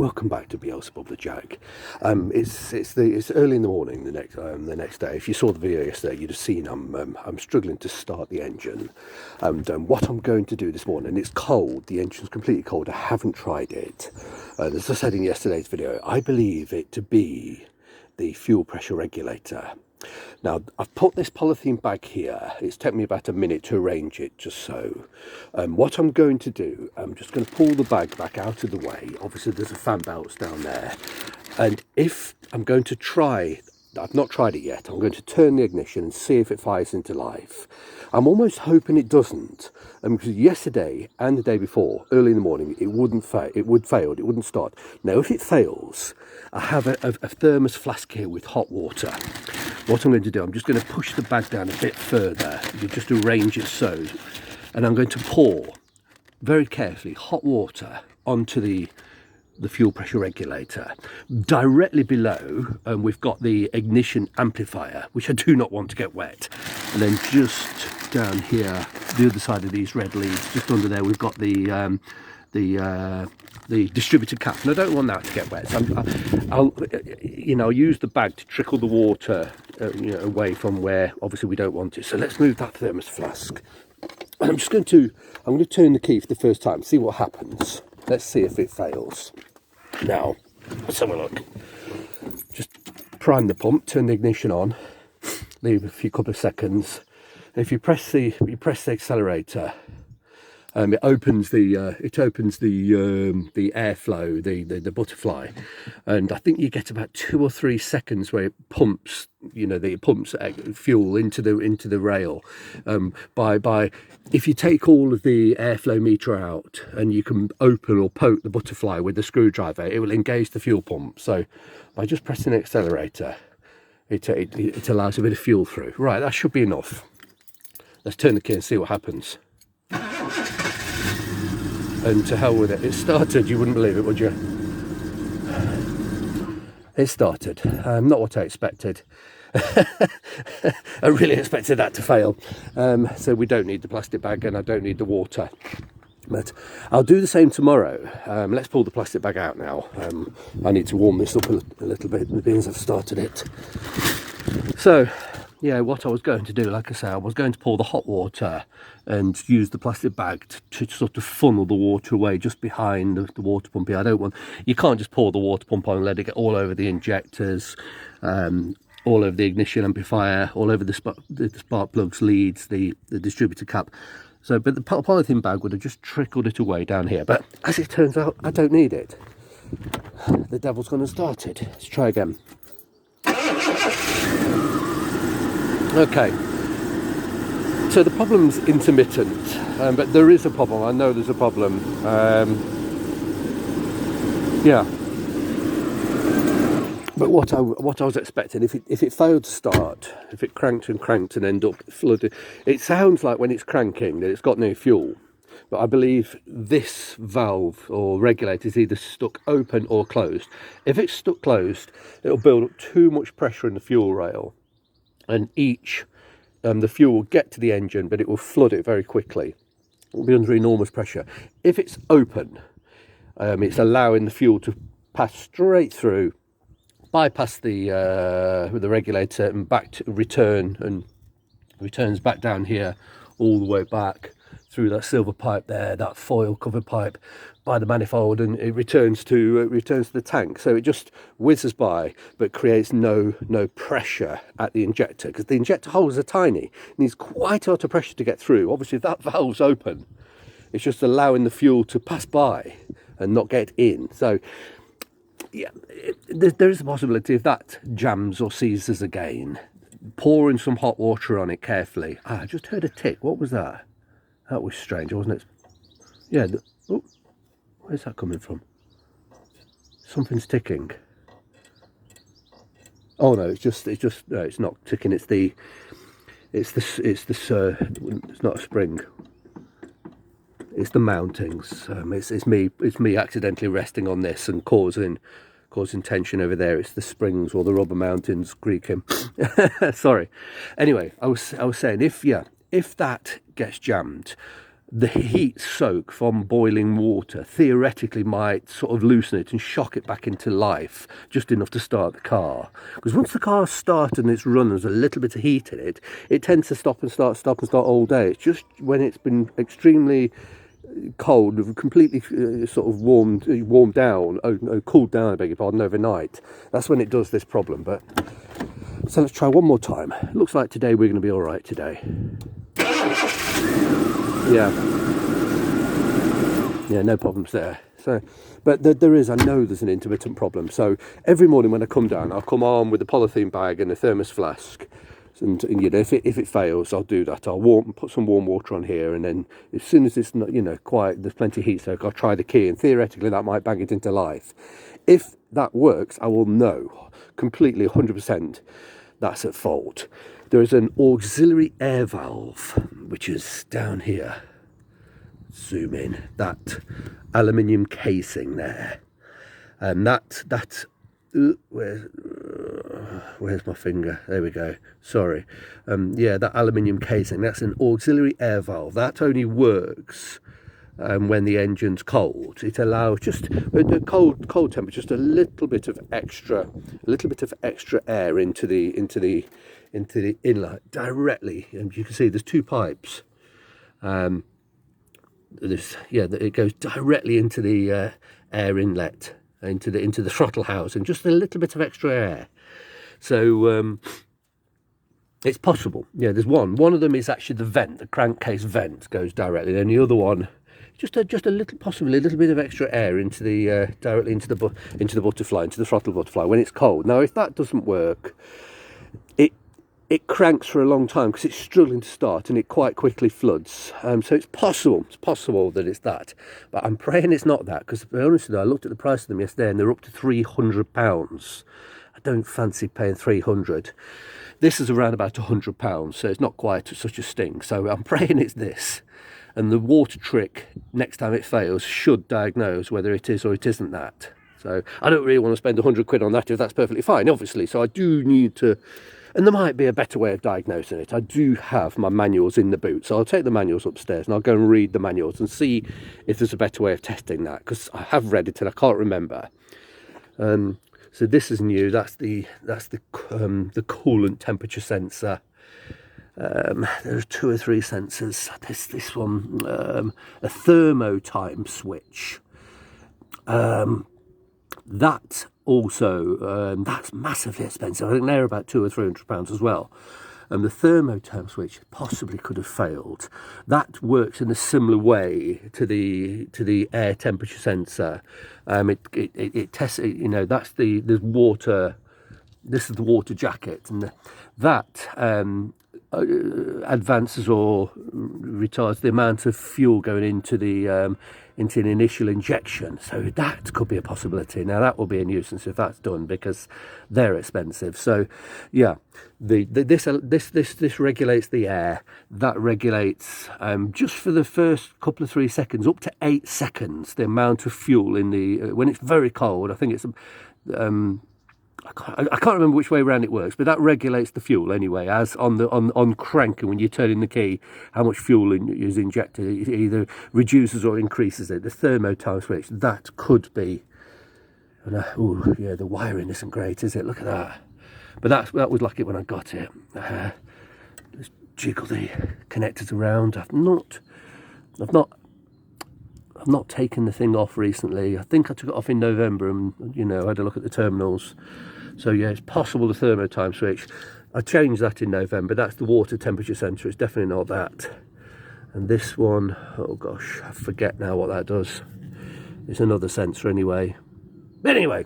Welcome back to Beelzebub the Jag. It's early in the morning the next day. If you saw the video yesterday, you'd have seen I'm struggling to start the engine. And what I'm going to do this morning, it's cold. The engine's completely cold. I haven't tried it. As I said in yesterday's video, I believe it to be the fuel pressure regulator. Now, I've put this polythene bag here. It's taken me about a minute to arrange it, just so. What I'm going to do, I'm just going to pull the bag back out of the way. Obviously, there's a fan belts down there. And if I'm going to try, I've not tried it yet, I'm going to turn the ignition and see if it fires into life. I'm almost hoping it doesn't, because yesterday and the day before, early in the morning, it would fail, it wouldn't start. Now, if it fails, I have a thermos flask here with hot water. What I'm going to do, I'm just going to push the bag down a bit further, just arrange it so, and I'm going to pour, very carefully, hot water onto the fuel pressure regulator. Directly below, we've got the ignition amplifier, which I do not want to get wet. And then just down here, the other side of these red leads, just under there, we've got the distributor cap, and I don't want that to get wet. So I'll use the bag to trickle the water away from where obviously we don't want it. So let's move that thermos flask. And I'm going to turn the key for the first time, see what happens. Let's see if it fails. Now, let's have a look. Just prime the pump, turn the ignition on, leave a couple of seconds. And if you press the accelerator, it opens the airflow, the butterfly, and I think you get about 2 or 3 seconds where it pumps, it pumps fuel into the rail. If you take all of the airflow meter out and you can open or poke the butterfly with the screwdriver, it will engage the fuel pump. So by just pressing the accelerator, it allows a bit of fuel through. Right, that should be enough. Let's turn the key and see what happens. And to hell with it. It started. You wouldn't believe it, would you? It started. Not what I expected. I really expected that to fail. So we don't need the plastic bag and I don't need the water. But I'll do the same tomorrow. Let's pull the plastic bag out now. I need to warm this up a little bit, being as I've started it. So, yeah, what I was going to do, like I say, I was going to pour the hot water and use the plastic bag to sort of funnel the water away just behind the water pump here. You can't just pour the water pump on and let it get all over the injectors, all over the ignition amplifier, all over the spark plugs, leads, the distributor cap. So, but the polythene bag would have just trickled it away down here. But as it turns out, I don't need it. The devil's gone and started. Let's try again. Okay, so the problem's intermittent, but there is a problem. I know there's a problem. Yeah, but what I was expecting, if it failed to start, if it cranked and end up flooded, it sounds like when it's cranking that it's got no fuel. But I believe this valve or regulator is either stuck open or closed. If it's stuck closed, it'll build up too much pressure in the fuel rail. And the fuel will get to the engine, but it will flood it very quickly. It will be under enormous pressure. If it's open, it's allowing the fuel to pass straight through, bypass the regulator and returns back down here, all the way back through that silver pipe there, that foil covered pipe by the manifold, and it returns to the tank. So it just whizzes by, but creates no pressure at the injector, because the injector holes are tiny. It needs quite a lot of pressure to get through. Obviously, if that valve's open, it's just allowing the fuel to pass by and not get in. So yeah, there is a possibility if that jams or seizes again, pouring some hot water on it carefully. I just heard a tick. What was that? That was strange, wasn't it? Yeah. Where's that coming from? Something's ticking. Oh no, no, it's not ticking. It's not a spring. It's the mountings. It's me accidentally resting on this and causing tension over there. It's the springs or the rubber mountings creaking. Sorry. Anyway, I was saying, if that gets jammed, the heat soak from boiling water theoretically might sort of loosen it and shock it back into life just enough to start the car. Because once the car's started and it's run, there's a little bit of heat in it, it tends to stop and start all day. It's just when it's been extremely cold, completely sort of warmed down, cooled down, I beg your pardon, overnight, that's when it does this problem. But so let's try one more time. It looks like today we're going to be all right today. Yeah, no problems there. So, but there is, I know there's an intermittent problem. So every morning when I come down, I'll come on with a polythene bag and a thermos flask. And you know, if it fails, I'll do that. I'll put some warm water on here, and then as soon as it's not, you know, quite, there's plenty of heat soak, I'll try the key, and theoretically that might bang it into life. If that works, I will know completely 100% that's at fault. There is an auxiliary air valve, which is down here. Zoom in, that aluminium casing there, and where's my finger? There we go. Sorry. Yeah, that aluminium casing, that's an auxiliary air valve. That only works when the engine's cold. It allows just a cold temperature, just a little bit of extra air into the inlet directly. And you can see there's two pipes. It goes directly into the air inlet, into the throttle house, and just a little bit of extra air. So it's possible. Yeah, there's one of them is actually the vent, the crankcase vent goes directly, and the other one just a little, possibly a little bit of extra air into the directly into the butterfly, into the throttle butterfly when it's cold. Now if that doesn't work, it cranks for a long time because it's struggling to start, and it quite quickly floods. So it's possible that it's that, but I'm praying it's not that, because to be honest with you, I looked at the price of them yesterday and they're up to £300. I don't fancy paying 300. This is around about £100, so it's not quite such a sting. So I'm praying it's this, and the water trick next time it fails should diagnose whether it is or it isn't that. So I don't really want to spend £100 on that if that's perfectly fine, obviously. So I do need to. And there might be a better way of diagnosing it. I do have my manuals in the boot, so I'll take the manuals upstairs and I'll go and read the manuals and see if there's a better way of testing that, because I have read it and I can't remember. So this is new. That's the coolant temperature sensor. There's 2 or 3 sensors. This one, a thermo time switch. That also, that's massively expensive. I think they're about £200 or £300 as well. And the thermotime switch possibly could have failed. That works in a similar way to the air temperature sensor. It tests, you know, that's the water. This is the water jacket, and that advances or retards the amount of fuel going into the into an initial injection. So that could be a possibility. Now that will be a nuisance if that's done, because they're expensive. So yeah, this regulates the air. That regulates just for the first couple of 3 seconds, up to 8 seconds, the amount of fuel in the when it's very cold. I think it's I can't remember which way around it works, but that regulates the fuel anyway, as on cranking, when you're turning the key, how much fuel is injected. It either reduces or increases it. The thermotime switch, that could be. Oh yeah, the wiring isn't great, is it? Look at that. But that was like it when I got it. Just jiggle the connectors around. I've not taken the thing off recently. I think I took it off in November, and you know, I had a look at the terminals. So yeah, it's possible the thermotime switch. I changed that in November. That's the water temperature sensor. It's definitely not that. And this one, oh gosh, I forget now what that does. It's another sensor anyway. But anyway,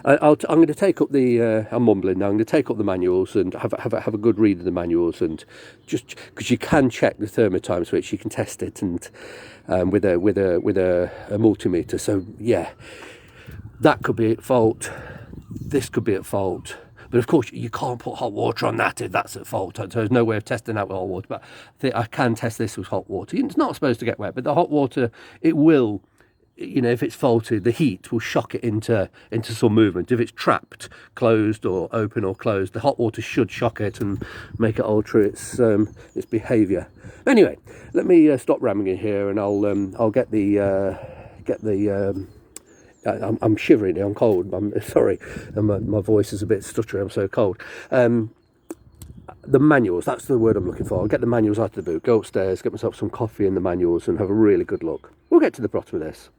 I'm going to take up the. I'm mumbling now. I'm going to take up the manuals and have a good read of the manuals, and just because you can check the thermotime switch, you can test it, and with a multimeter. So yeah, that could be at fault. This could be at fault. But of course, you can't put hot water on that if that's at fault. So there's no way of testing that with hot water. But I can test this with hot water. It's not supposed to get wet, but the hot water, it will you know, if it's faulted, the heat will shock it into some movement. If it's trapped, closed or open or closed, the hot water should shock it and make it alter its behaviour. Anyway, let me stop rambling here, and I'll get the I'm shivering. I'm cold. I'm sorry, and my voice is a bit stuttery. I'm so cold. The manuals, that's the word I'm looking for. I'll get the manuals out of the boot, go upstairs, get myself some coffee in the manuals and have a really good look. We'll get to the bottom of this.